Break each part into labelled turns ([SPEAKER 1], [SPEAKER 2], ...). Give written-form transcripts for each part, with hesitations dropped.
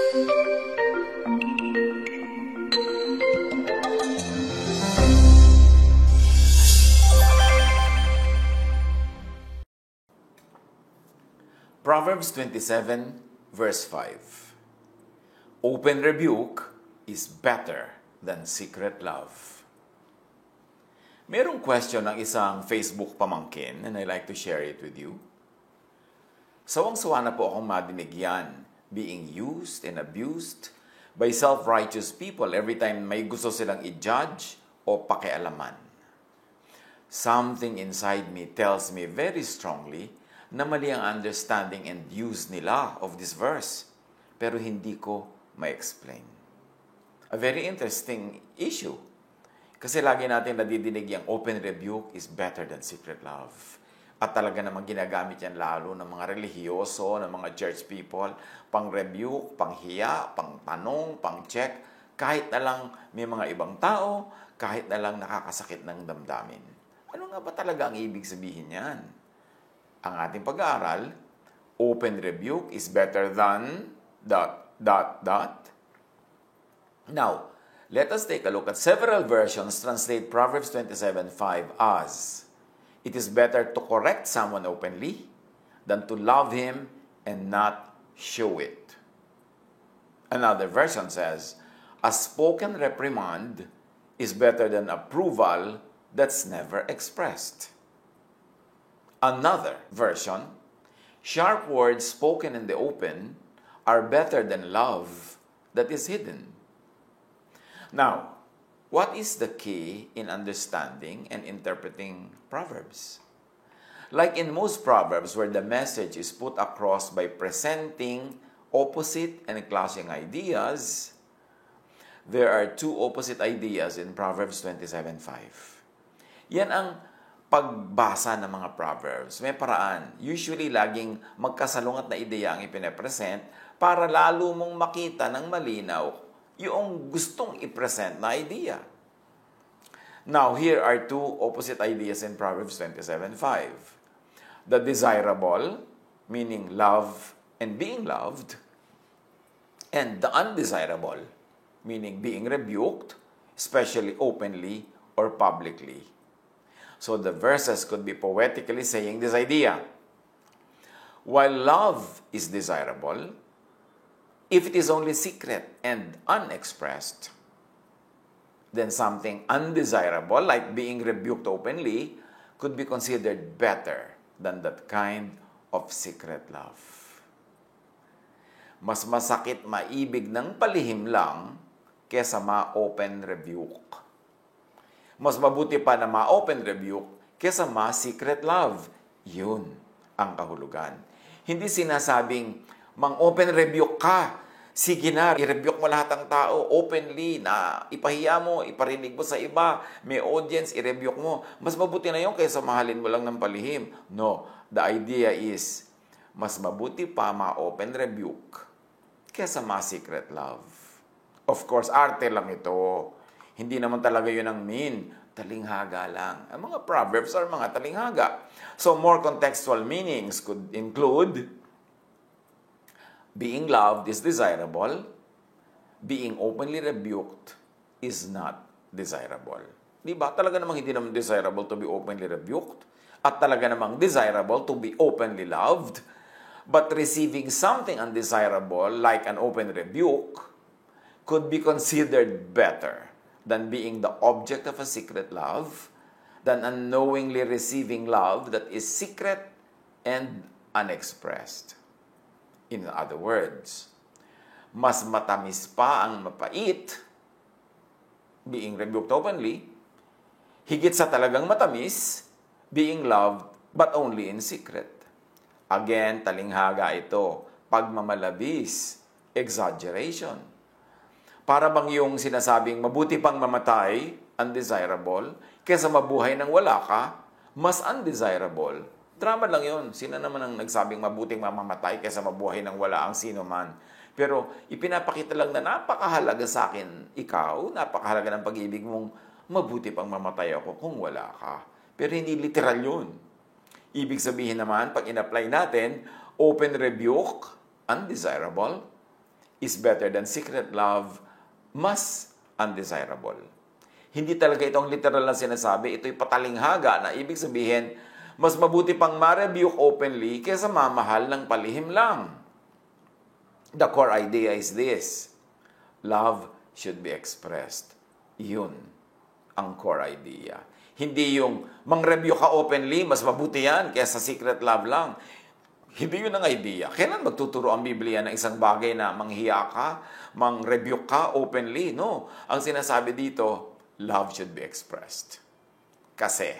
[SPEAKER 1] Proverbs 27, verse 5. Open rebuke is better than secret love. Merong question ng isang Facebook pamangkin and I'd like to share it with you. Sawang-sawa na po akong madinig yan, being used and abused by self-righteous people every time may gusto silang i-judge o pakialaman. Something inside me tells me very strongly na mali ang understanding and use nila of this verse, pero hindi ko ma-explain. A very interesting issue. Kasi lagi natin nadidinig yung open rebuke is better than secret love. At talaga namang ginagamit yan lalo ng mga relihiyoso, ng mga church people, pang-rebuke, pang-hiya, pang-tanong, pang-check, kahit na lang may mga ibang tao, kahit na lang nakakasakit ng damdamin. Ano nga ba talaga ang ibig sabihin yan? Ang ating pag-aaral, open rebuke is better than ... Now, let us take a look at several versions translate Proverbs 27:5 as, it is better to correct someone openly than to love him and not show it. Another version says, a spoken reprimand is better than approval that's never expressed. Another version, sharp words spoken in the open are better than love that is hidden. Now, what is the key in understanding and interpreting Proverbs? Like in most Proverbs where the message is put across by presenting opposite and clashing ideas, there are two opposite ideas in Proverbs 27:5. Yan ang pagbasa ng mga Proverbs. May paraan. Usually, laging magkasalungat na ideya ang ipinepresent para lalo mong makita ng malinaw yung gustong ipresent na idea. Now, here are two opposite ideas in Proverbs 27:5. The desirable, meaning love and being loved, and the undesirable, meaning being rebuked, especially openly or publicly. So the verses could be poetically saying this idea. While love is desirable, if it is only secret and unexpressed, then something undesirable, like being rebuked openly, could be considered better than that kind of secret love. Mas masakit maibig ng palihim lang kesa ma-open rebuke. Mas mabuti pa na ma-open rebuke kesa ma-secret love. Yun ang kahulugan. Hindi sinasabing, mang-open rebuke ka. Sige na, i-rebuke mo lahat ng tao openly na ipahiya mo, iparinig mo sa iba, may audience, i-rebuke mo. Mas mabuti na yun kaysa mahalin mo lang ng palihim. No, the idea is, mas mabuti pa ma-open rebuke kesa ma-secret love. Of course, arte lang ito. Hindi naman talaga yun ang mean. Talinghaga lang. Ang mga proverbs are mga talinghaga. So, more contextual meanings could include being loved is desirable. Being openly rebuked is not desirable. Diba? Talaga namang hindi naman desirable to be openly rebuked. At talaga namang desirable to be openly loved. But receiving something undesirable like an open rebuke could be considered better than being the object of a secret love, than unknowingly receiving love that is secret and unexpressed. In other words, mas matamis pa ang mapait, being rebuked openly, higit sa talagang matamis, being loved but only in secret. Again, talinghaga ito, pagmamalabis, exaggeration. Para bang yung sinasabing mabuti pang mamatay, undesirable, kaysa mabuhay nang wala ka, mas undesirable. Drama lang yun. Sino naman ang nagsabing mabuting mamamatay kaysa mabuhay nang wala ang sino man. Pero ipinapakita lang na napakahalaga sa akin, ikaw, napakahalaga ng pag-ibig mong mabuti pang mamatay ako kung wala ka. Pero hindi literal yun. Ibig sabihin naman, pag in-apply natin, open rebuke, undesirable, is better than secret love, mas undesirable. Hindi talaga itong literal na sinasabi, ito'y patalinghaga na ibig sabihin, mas mabuti pang ma-rebuke openly kaysa mamahal ng palihim lang. The core idea is this: love should be expressed. Yun ang core idea. Hindi yung mang-rebuke ka openly, mas mabuti yan kaysa secret love lang. Hindi yun ang idea. Kailan magtuturo ang Biblia ng isang bagay na manghiya ka, mang-rebuke ka openly? No. Ang sinasabi dito, love should be expressed. Kasi,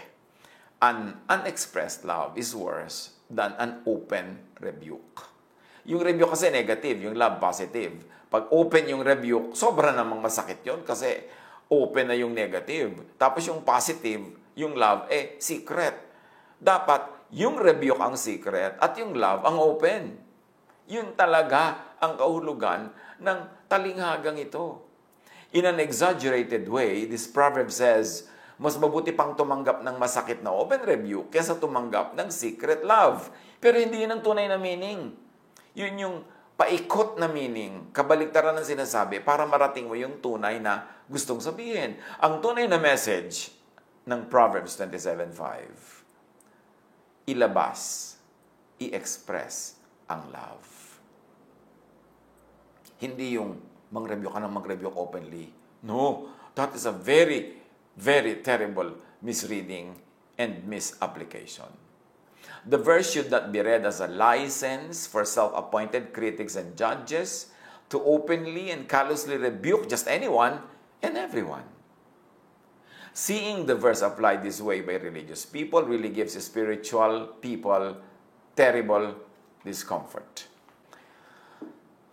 [SPEAKER 1] an unexpressed love is worse than an open rebuke. Yung rebuke kasi negative, yung love positive. Pag open yung rebuke, sobra namang masakit yun kasi open na yung negative. Tapos yung positive, yung love, secret. Dapat yung rebuke ang secret at yung love ang open. Yun talaga ang kahulugan ng talinghagang ito. In an exaggerated way, this proverb says, mas mabuti pang tumanggap ng masakit na open rebuke kaysa tumanggap ng secret love. Pero hindi yun ang tunay na meaning. Yun yung paikot na meaning, kabaliktaran ng sinasabi para marating mo yung tunay na gustong sabihin. Ang tunay na message ng Proverbs 27:5, ilabas, i-express ang love. Hindi yung mang-review ka ng mag-review openly. No, that is a very, very terrible misreading and misapplication. The verse should not be read as a license for self-appointed critics and judges to openly and callously rebuke just anyone and everyone. Seeing the verse applied this way by religious people really gives spiritual people terrible discomfort.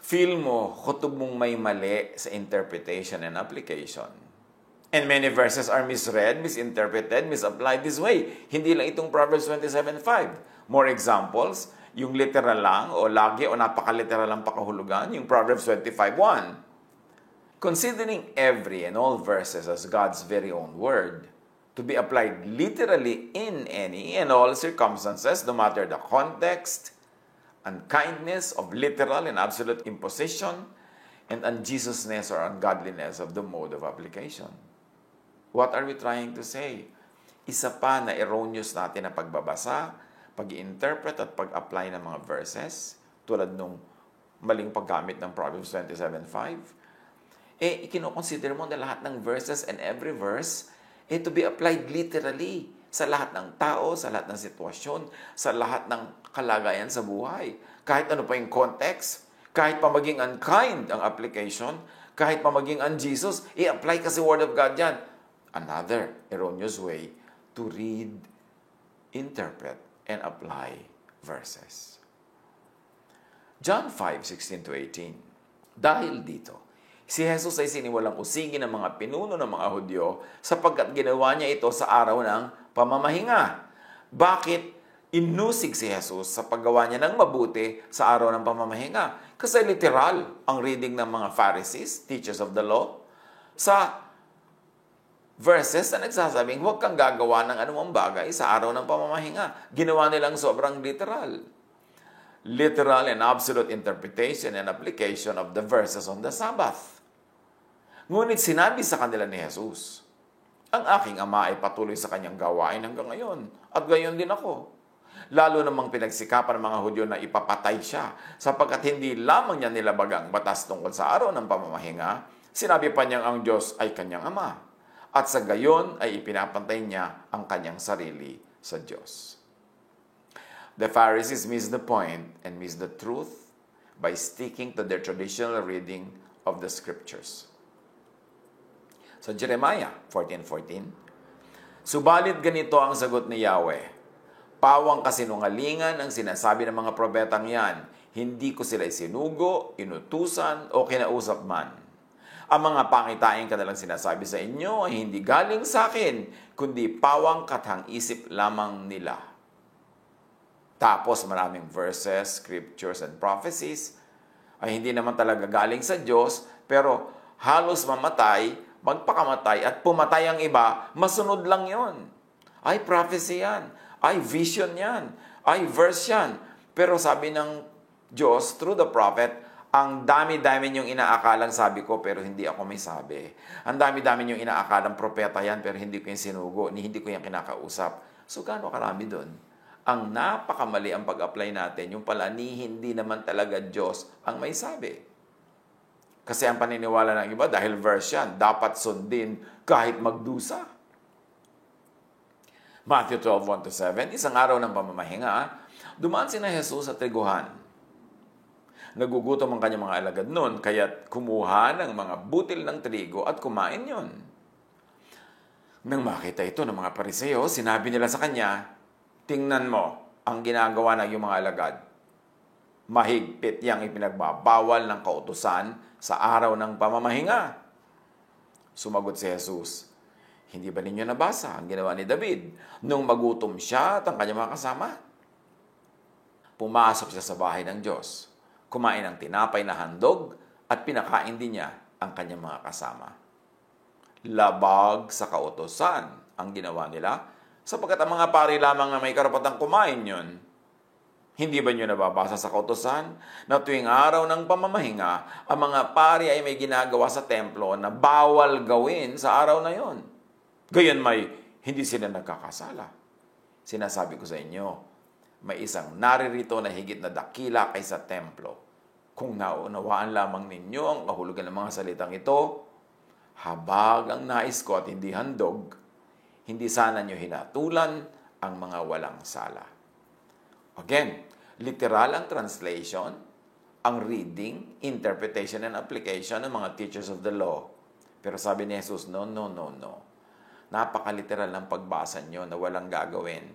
[SPEAKER 1] Feel mo, kutob mong may mali sa interpretation and application. And many verses are misread, misinterpreted, misapplied this way. Hindi lang itong Proverbs 27:5. More examples, yung literal lang o lagi o napakaliteral lang pakahulugan, yung Proverbs 25:1. Considering every and all verses as God's very own word, to be applied literally in any and all circumstances, no matter the context, unkindness of literal and absolute imposition, and unjesusness or ungodliness of the mode of application. What are we trying to say? Isa pa na erroneous natin na pagbabasa, pag-interpret at pag-apply ng mga verses, tulad nung maling paggamit ng Proverbs 27:5, ikinoconsider mo na lahat ng verses and every verse to be applied literally sa lahat ng tao, sa lahat ng sitwasyon, sa lahat ng kalagayan sa buhay. Kahit ano pa yung context, kahit pa maging unkind ang application, kahit pa maging unJesus, i-apply kasi Word of God yan. Another erroneous way to read, interpret, and apply verses. John 5:16-18. Dahil dito, si Jesus ay siniwalang usigin ng mga pinuno ng mga Hudyo sapagkat ginawa niya ito sa araw ng pamamahinga. Bakit inusig si Jesus sa paggawa niya ng mabuti sa araw ng pamamahinga? Kasi literal ang reading ng mga Pharisees, teachers of the law, sa verses na nagsasabing huwag kang gagawa ng anumang bagay sa araw ng pamamahinga. Ginawa nilang sobrang literal. Literal and absolute interpretation and application of the verses on the Sabbath. Ngunit sinabi sa kanila ni Jesus, ang aking ama ay patuloy sa kanyang gawain hanggang ngayon, at gayon din ako. Lalo namang pinagsikapan ng mga Hudyo na ipapatay siya, sapagkat hindi lamang niya nilabag ang batas tungkol sa araw ng pamamahinga, sinabi pa niyang ang Diyos ay kanyang ama. At sa gayon ay ipinapantay niya ang kanyang sarili sa Diyos. The Pharisees missed the point and missed the truth by sticking to their traditional reading of the Scriptures. Sa Jeremiah 14:14, subalit ganito ang sagot ni Yahweh, pawang kasinungalingan ang sinasabi ng mga propetang yan, hindi ko sila isinugo, inutusan o kinausap man. Ang mga pangitain kanilang sinasabi sa inyo ay hindi galing sa akin, kundi pawang kathang-isip lamang nila. Tapos maraming verses, scriptures, and prophecies ay hindi naman talaga galing sa Diyos, pero halos mamatay, magpakamatay, at pumatay ang iba, masunod lang yon. Ay prophecy yan, ay vision yan, ay verse yan. Pero sabi ng Diyos through the prophet, Ang dami-dami niyong inaakalang sabi ko pero hindi ako may sabi. Ang dami-dami niyong inaakalang propeta yan pero hindi ko yung sinugo, hindi ko yung kinakausap. So gaano karami doon? Ang napakamali ang pag-apply natin, yung pala hindi naman talaga Diyos ang may sabi. Kasi ang paniniwala ng iba, dahil verse yan, dapat sundin kahit magdusa. Matthew 12:1-7, isang araw ng pamamahinga, dumaan si na Jesus sa triguhan. Nagugutom ang kanyang mga alagad noon, kaya't kumuha ng mga butil ng trigo at kumain yon. Nang makita ito ng mga Pariseo, sinabi nila sa kanya, tingnan mo ang ginagawa ng iyong mga alagad. Mahigpit yang ipinagbabawal ng kautusan sa araw ng pamamahinga. Sumagot si Jesus, hindi ba ninyo nabasa ang ginawa ni David nung magutom siya at ang kanyang mga kasama? Pumasok siya sa bahay ng Diyos. Kumain ng tinapay na handog at pinakain din niya ang kanyang mga kasama. Labag sa kautusan ang ginawa nila sapagkat ang mga pari lamang na may karapatang kumain yun. Hindi ba niyo nababasa sa kautusan na tuwing araw ng pamamahinga, ang mga pari ay may ginagawa sa templo na bawal gawin sa araw na yon? Gayon may hindi sila nagkakasala. Sinasabi ko sa inyo, may isang naririto na higit na dakila kaysa templo. Kung naunawaan lamang ninyo ang kahulugan ng mga salitang ito, habag ang nais ko at hindi handog, hindi sana nyo hinatulan ang mga walang sala. Again, literal ang translation, ang reading, interpretation, and application ng mga teachers of the law. Pero sabi ni Jesus, no. Napakaliteral ng pagbasa nyo na walang gagawin.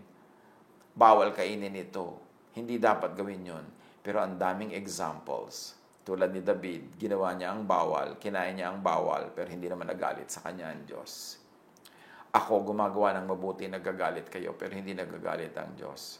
[SPEAKER 1] Bawal kainin ito. Hindi dapat gawin yon. Pero ang daming examples. Tulad ni David, ginawa niya ang bawal, kinain niya ang bawal, pero hindi naman nagalit sa kanya ang Diyos. Ako gumagawa ng mabuti, nagagalit kayo, pero hindi nagagalit ang Diyos.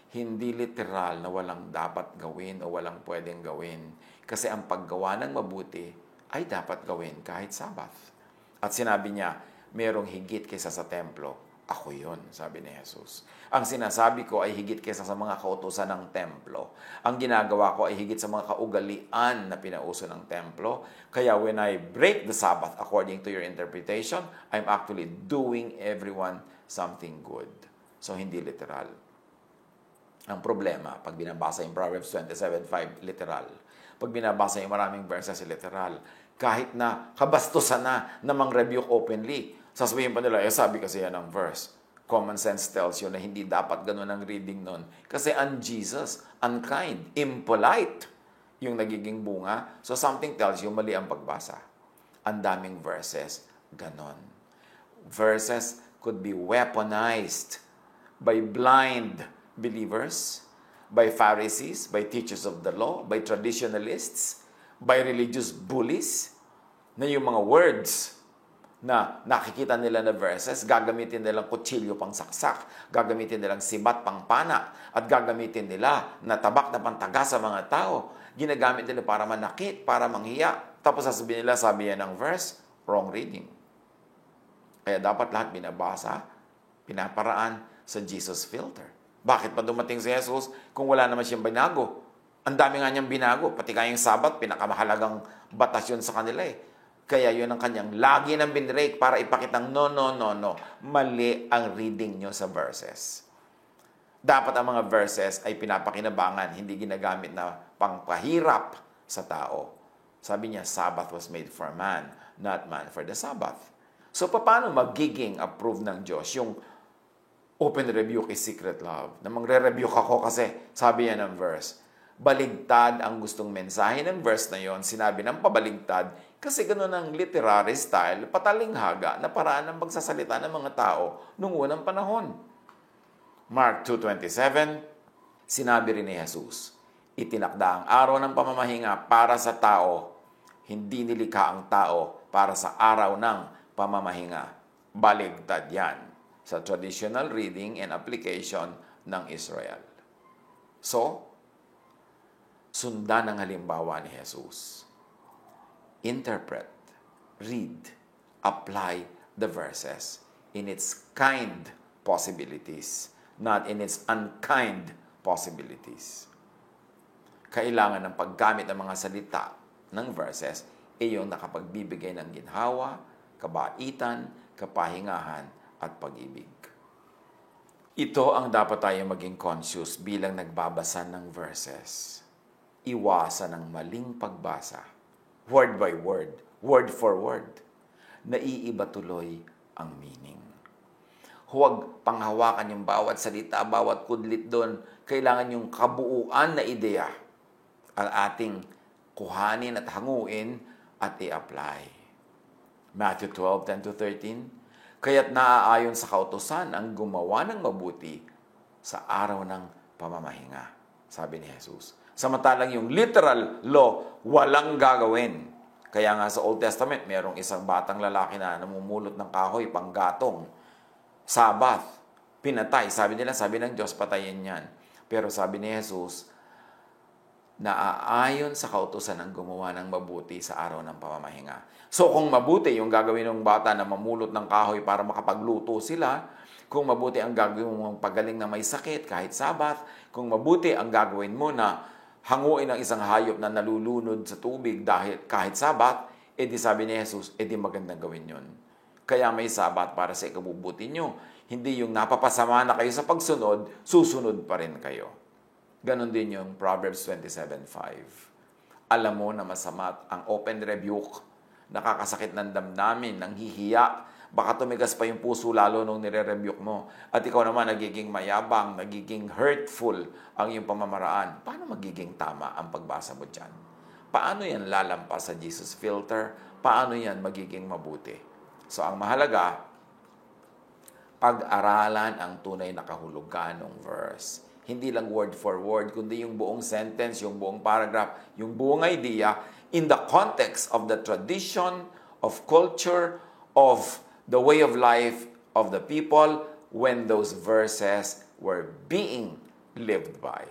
[SPEAKER 1] Hindi literal na walang dapat gawin o walang pwedeng gawin. Kasi ang paggawa ng mabuti ay dapat gawin kahit Sabbath. At sinabi niya, merong higit kaysa sa templo. Ako yun, sabi ni Jesus. Ang sinasabi ko ay higit kaysa sa mga kautusan ng templo. Ang ginagawa ko ay higit sa mga kaugalian na pinauso ng templo. Kaya when I break the Sabbath according to your interpretation, I'm actually doing everyone something good. So, hindi literal. Ang problema, pag binabasa yung Proverbs 27:5, literal. Pag binabasa yung maraming verses, literal. Kahit na kabastusan na mang-rebuke openly, sasabihin pa nila, sabi kasi yan ang verse. Common sense tells you na hindi dapat ganun ang reading nun. Kasi un-Jesus, unkind, impolite yung nagiging bunga. So something tells you mali ang pagbasa. Ang daming verses, ganon. Verses could be weaponized by blind believers, by Pharisees, by teachers of the law, by traditionalists, by religious bullies, na yung mga words na nakikita nila na verses, gagamitin nilang kutsilyo pang saksak, gagamitin nilang sibat pang pana, at gagamitin nila na tabak na pantaga sa mga tao. Ginagamit nila para manakit, para manghiya. Tapos sasabihin nila, sabi yan ng verse, wrong reading. Kaya dapat lahat binabasa, pinaparaan sa Jesus filter. Bakit pa dumating si Jesus kung wala naman siyang binago? Ang dami nga niyang binago, pati kayang Sabat, pinakamahalagang batas yun sa kanila eh. Kaya yun ang kanyang lagi ng binrake para ipakitang no. Mali ang reading nyo sa verses. Dapat ang mga verses ay pinapakinabangan, hindi ginagamit na pangpahirap sa tao. Sabi niya, Sabbath was made for man, not man for the Sabbath. So, paano magiging approved ng Diyos yung open rebuke is secret love? Na magre-rebuke ako kasi sabi yan ng verse. Baligtad ang gustong mensahe ng verse na yon, sinabi ng pabaligtad, kasi ganoon ang literary style, patalinghaga na paraan ng pagsasalita ng mga tao noong unang panahon. Mark 2:27, sinabi rin ni Jesus, itinakda ang araw ng pamamahinga para sa tao, hindi nilikha ang tao para sa araw ng pamamahinga. Baligtad yan sa traditional reading and application ng Israel. So, sundan ang halimbawa ni Jesus. Interpret, read, apply the verses in its kind possibilities, not in its unkind possibilities. Kailangan ng paggamit ng mga salita ng verses ay yung nakapagbibigay ng ginhawa, kabaitan, kapahingahan, at pag-ibig. Ito ang dapat tayo maging conscious bilang nagbabasa ng verses. Iwasan ang maling pagbasa. Word by word for word. Naiiba tuloy ang meaning. Huwag panghawakan yung bawat salita, bawat kudlit doon. Kailangan yung kabuuan na ideya ang ating kuhanin at hanguin at i-apply. Matthew 12:10-13, kaya't naaayon sa kautusan ang gumawa ng mabuti sa araw ng pamamahinga, sabi ni Jesus. Samantalang yung literal law, walang gagawin. Kaya nga sa Old Testament, mayroong isang batang lalaki na namumulot ng kahoy, panggatong. Sabbath, pinatay. Sabi ng Diyos, patayin yan. Pero sabi ni Jesus, naaayon sa kautusan ang gumawa ng mabuti sa araw ng pamamahinga. So kung mabuti yung gagawin ng bata na mamulot ng kahoy para makapagluto sila, kung mabuti ang gagawin mo pagaling na may sakit kahit Sabat, kung mabuti ang gagawin mo na hanguin ang isang hayop na nalulunod sa tubig dahil kahit Sabat, edi sabi ni Jesus, edi magandang gawin yun. Kaya may Sabat para sa ikabubuti nyo. Hindi yung napapasama na kayo sa pagsunod, susunod pa rin kayo. Ganon din yung Proverbs 27:5. Alam mo na masama ang open rebuke, nakakasakit ng damdamin, nanghihiya, baka tumigas pa yung puso lalo nung nire-rebuke mo. At ikaw naman nagiging mayabang, nagiging hurtful ang iyong pamamaraan. Paano magiging tama ang pagbasa mo dyan? Paano yan lalampas sa Jesus filter? Paano yan magiging mabuti? So ang mahalaga, pag-aralan ang tunay na kahulugan ng verse. Hindi lang word for word, kundi yung buong sentence, yung buong paragraph, yung buong idea in the context of the tradition, of culture, of the way of life of the people when those verses were being lived by.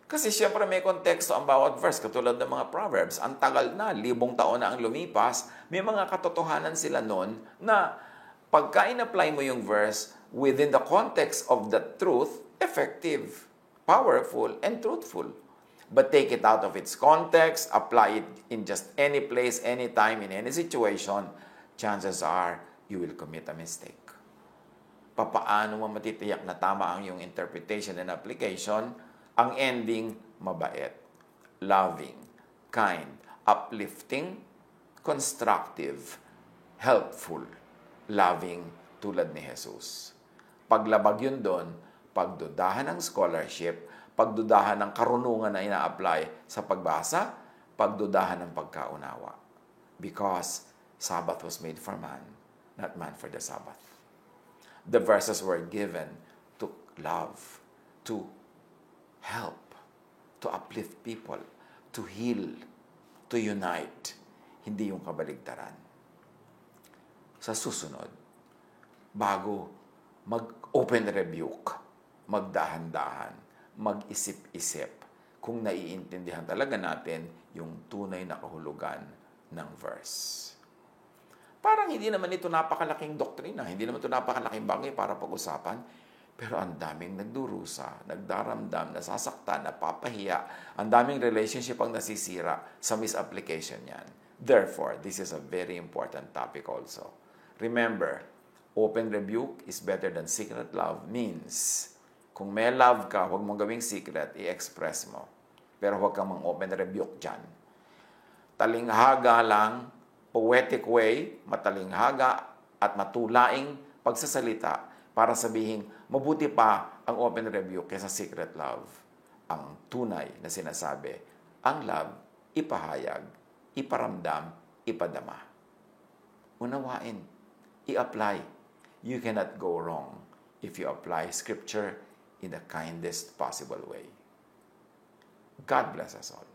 [SPEAKER 1] Kasi siyempre may konteksto ang bawat verse, katulad ng mga Proverbs. Ang tagal na, 1,000 taon na ang lumipas, may mga katotohanan sila noon na pagka in-apply mo yung verse within the context of the truth, effective, powerful, and truthful. But take it out of its context, apply it in just any place, any time, in any situation, chances are you will commit a mistake. Papaano mo matitiyak na tama ang iyong interpretation and application? Ang ending, mabait, loving, kind, uplifting, constructive, helpful, loving, tulad ni Jesus. Paglabag yun doon, pagdudahan ng scholarship, pagdudahan ng karunungan na ina-apply sa pagbasa, pagdudahan ng pagkaunawa. Because Sabbath was made for man, not man for the Sabbath. The verses were given to love, to help, to uplift people, to heal, to unite. Hindi yung kabaligtaran. Sa susunod, bago mag-open rebuke, magdahan-dahan, mag-isip-isip kung naiintindihan talaga natin yung tunay na kahulugan ng verse. Parang hindi naman ito napakalaking doktrina, hindi naman ito napakalaking bagay para pag-usapan, pero ang daming nagdurusa, nagdaramdam, nasasaktan, napapahiya, ang daming relationship ang nasisira sa misapplication niyan. Therefore, this is a very important topic also. Remember, open rebuke is better than secret love means kung may love ka, huwag mong gawing secret, i-express mo. Pero huwag kang mang-open rebuke dyan. Talinghaga lang, poetic way, matalinghaga at matulaing pagsasalita para sabihin, mabuti pa ang open rebuke kaysa secret love. Ang tunay na sinasabi, ang love, ipahayag, iparamdam, ipadama. Unawain, i-apply. You cannot go wrong if you apply Scripture in the kindest possible way. God bless us all.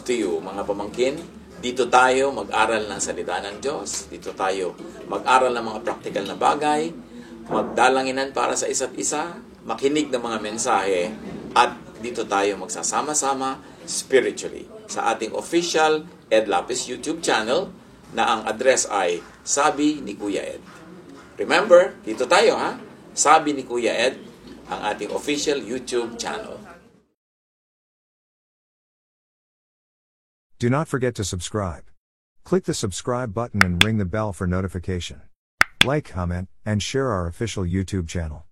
[SPEAKER 1] to you, mga pamangkin. Dito tayo mag-aral ng salita ng Diyos. Dito tayo mag-aral ng mga practical na bagay. Magdalanginan para sa isa't isa. Makinig ng mga mensahe. At dito tayo magsasama-sama spiritually sa ating official Ed Lapis YouTube channel na ang address ay Sabi ni Kuya Ed. Remember, dito tayo ha. Sabi ni Kuya Ed, ang ating official YouTube channel.
[SPEAKER 2] Do not forget to subscribe. Click the subscribe button and ring the bell for notification. Like, comment, and share our official YouTube channel.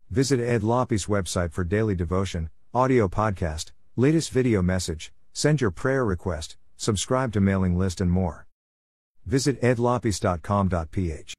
[SPEAKER 2] Visit Ed Lapis website for daily devotion, audio podcast, latest video message, send your prayer request, subscribe to mailing list and more. Visit edlapis.com.ph.